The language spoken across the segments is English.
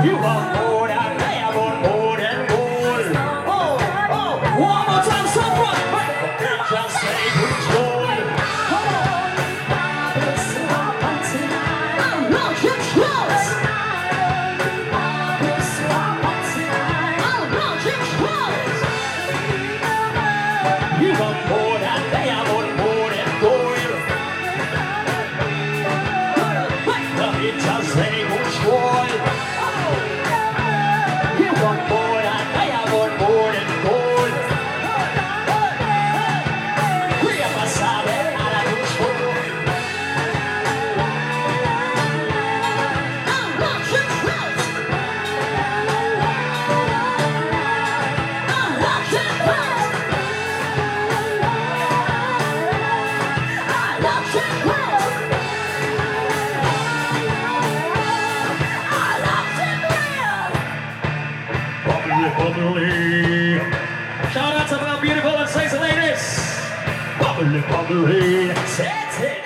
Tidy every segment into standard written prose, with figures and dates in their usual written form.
You want more than I want more than gold. Oh, one more time, someone. Just say good joy. Come on. Unlock your trust. Unlock your trust. You want more than I want more than gold. Let me just say good joy. You want more than I want more than gold. Bubbly. Shout out to my beautiful and sexy ladies. Bubbly, bubbly. That's it.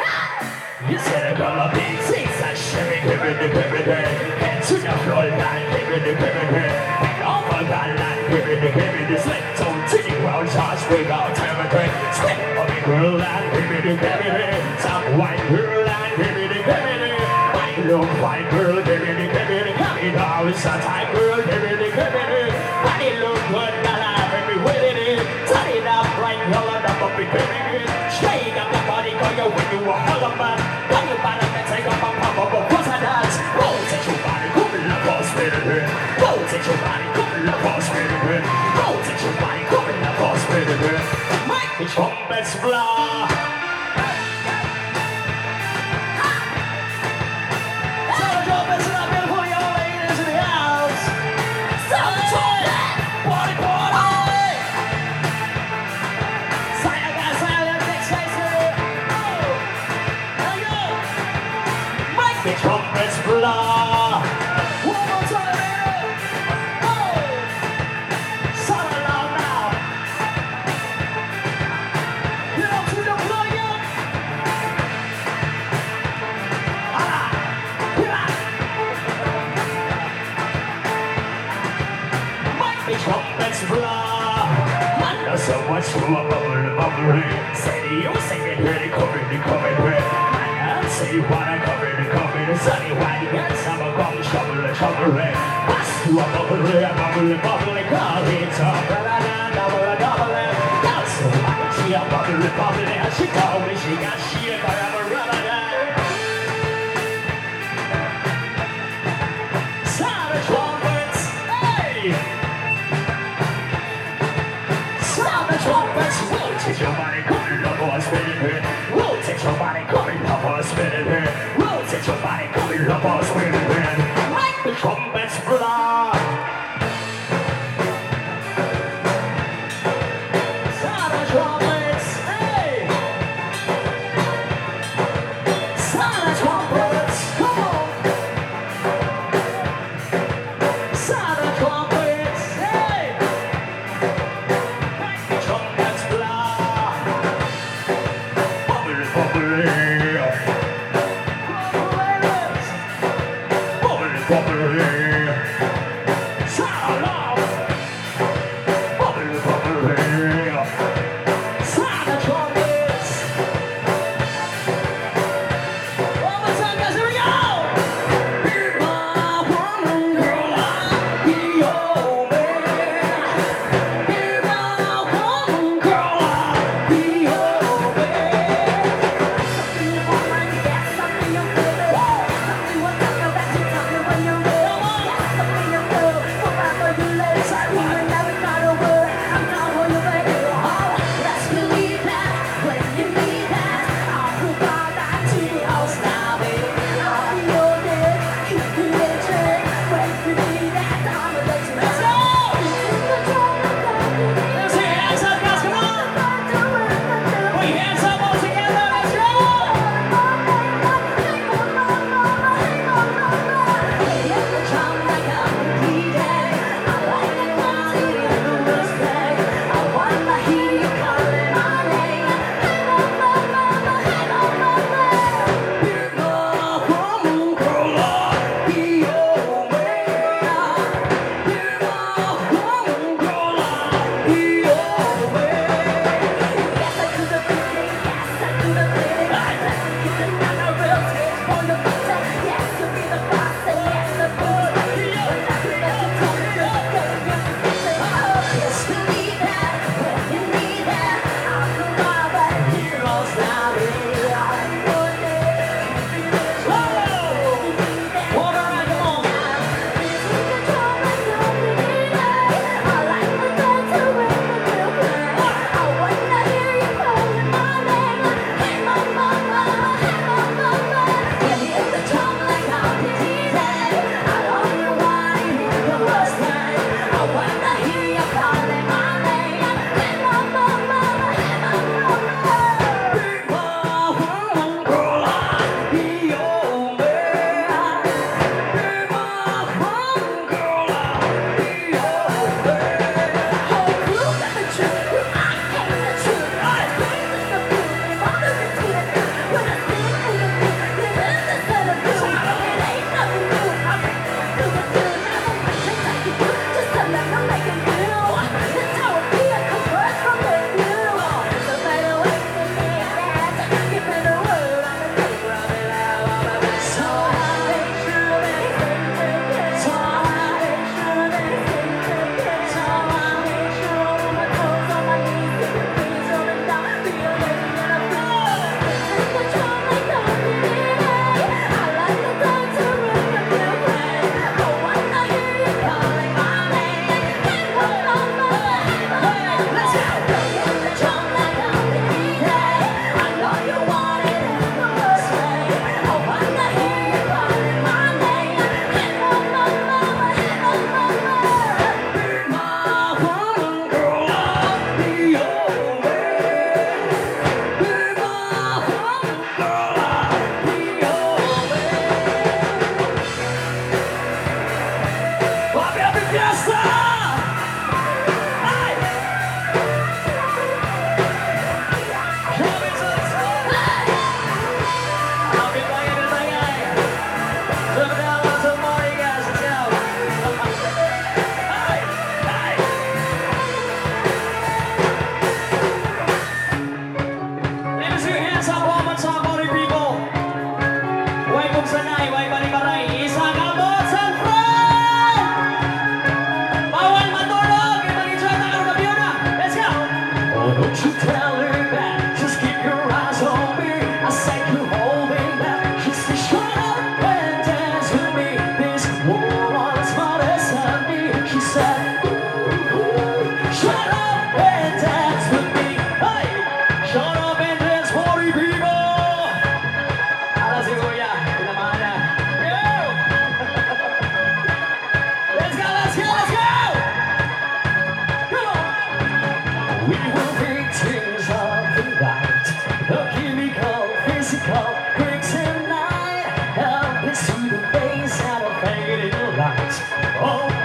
You said I'm gonna be things I shimmy, give it, and to the floor line, give it, and all my god line, give it, slit, don't take it, well, charge, break out, everything. Spit on the girl line, give it, some white girl line, give it, white look, white girl, give it, come in, always a tight girl, give it, body look good, got every way it is, tie it up, right, color, up, up, it, shake up the body, call you when you walk all about. Take a pump up, what's that dance? Rotate your body, come in the boss, spirit. Rotate your body, come in the boss, spirit. Rotate your body, come in the boss, spirit. Make the trumpets blow. Sound the trumpets and I'm beautiful young ladies in the house. Sound the trumpet, party, party. Silent, next face here. The trumpets blow. One more time, man. Oh, sound loud now. Get up to the floor, yo. Make the trumpets blow. Man, there's so much more bubbly. Say to you, sing it, ready, come in, ready. Say you wanna come in, sunny white, yes, I'm a gum, shovel, bust you a bubbly, call it up, double, that's so much, she a bubbly, and she told me she got shit, but I'm a rubber dime. Sound the trumpets, hey! Sound the trumpets, rotate your body, come in, love, or spinning it. Rotate your body, come in, love, or spinning it. Rotate your body, come in, love, or spinning it. Make the trumpets blow. Sound the trumpets, hey! Sound the trumpets, come on! Sound the trumpets, hey! Make the trumpets blow. Bubbly, bubbly. Bubbly, bubbly.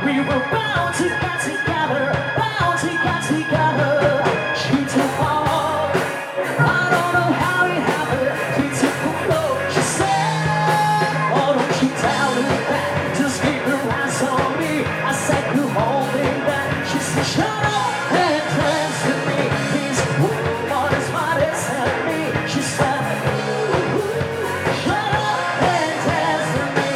We were bound to get together, bound to get together. She took off. I don't know how it happened. She took the floor. She said, oh, don't you tell me that. Just keep your eyes on me. I said, you hold me back. She said, shut up and dance with me. This woman is my destiny. She said, shut up and dance with me.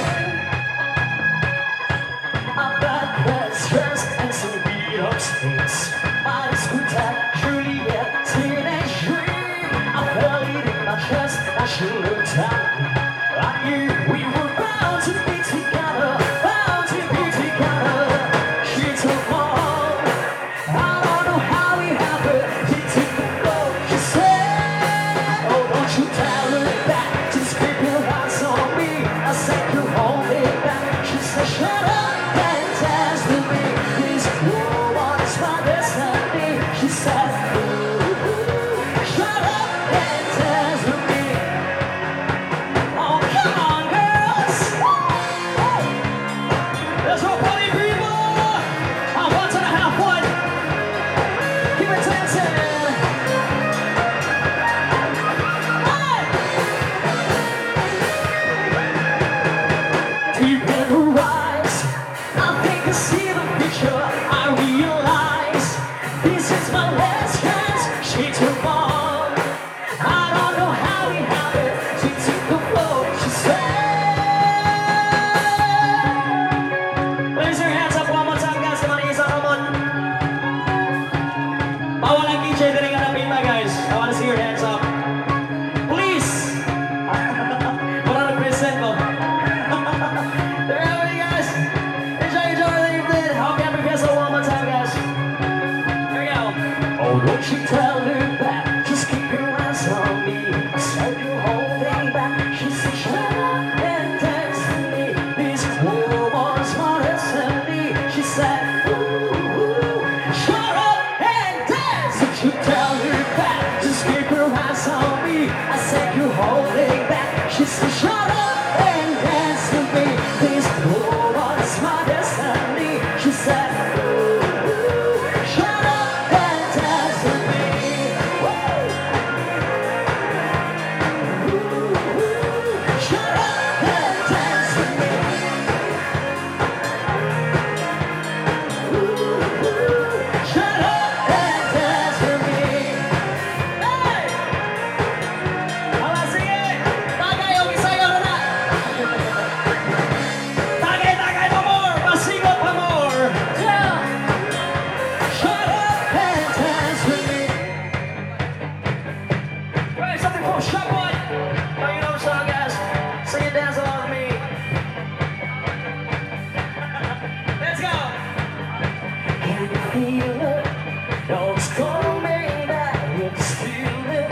I'm back with stress and some beat up streets. My scooter, Juliet, teenage dream. I felt it in my chest. I should look down. I knew we were bound to be together, bound to be together. She took on. I don't know how it happened. She took the floor. She said, oh, don't you tell her that. Just keep your eyes on me. I said, you hold me back. She said, shut up and dance with me. This woman is my destiny. She said, shut up and dance with me. Oh, come on, girls. Let's go, party people. I want to have fun. Keep it dancing. Hey! Deep in her eyes, I think I see the picture. I realize this is my last chance. She took on. I don't know how it happened. She took the floor. She said, raise your hands up one more time, guys. Come on, isa, come on. Bawal ang DJ din ang napin na, guys. I want to see your hands up. Please. 100% mo. There you go, guys. Enjoy everything you did. Okay, I'm gonna one more time, guys. Here we go. Oh, don't you tell her that. Just keep your eyes on me. I said you hold me back. She said, shut up and dance with me. This woman's my destiny. She said, ooh, shut up and dance. Don't you tell her that. Just keep your eyes on me. I said you hold me back. She said, shut up and dance with me. This woman's my destiny. She said, ooh, shut up and dance with me. Woo! Ooh, shut up and dance with me. Ooh, shut up and dance with me. Hey! Wala, sige! Tagay, yung isayaw na na! Tagay pa more! Pasigaw pa more! Yeah! Shut up and dance with me. Right, something from Sugboanong. Oh, you know the song, guys. Sing and dance along with me. Let's go! Can you feel it? No, it's gonna make that you can feel it.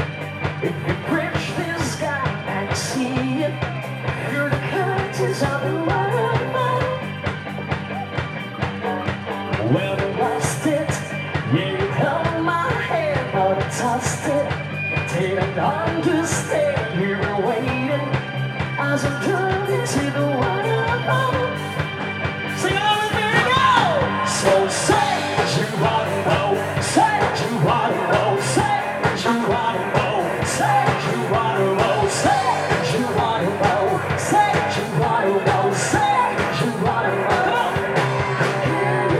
If you bridge this gap and see it, you're the curtains of the waterfall. Well, I lost it. Yeah, you held my hand, but I tossed it. Didn't understand you were waiting as I turned into the waterfall. Sing along with me, here we go! So say you wanna know, say you wanna know, say you wanna know, say you wanna know, say you wanna know, say you wanna know, say you wanna know. Come on! Can you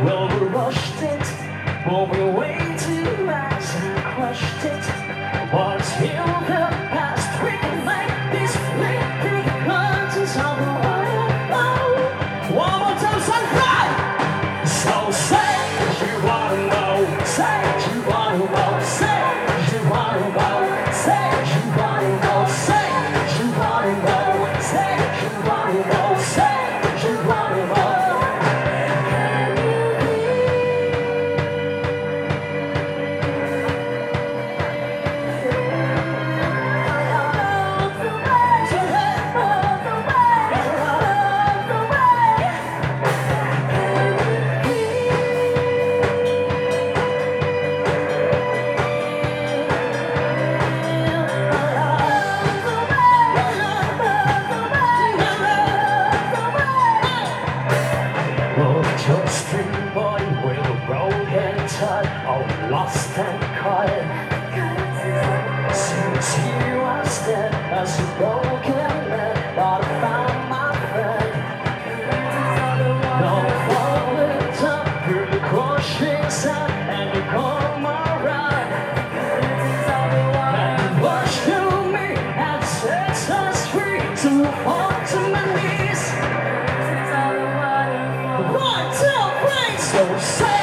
Well, we rushed it, but we way too much and crushed it. But till the past, we can make this big, big curtains of the waterfall. One more time, son, cry! So say you wanna know, say you wanna know, say you wanna know, say you wanna know, say you wanna know, say you wanna know, say you wanna know. lost and caught. Since he was dead, as a broken man, thought I found my friend. Don't fall it up through the crushing sun, and you come around. And wash through me and set us free to fall to my knees. 1, 2, 3, so say.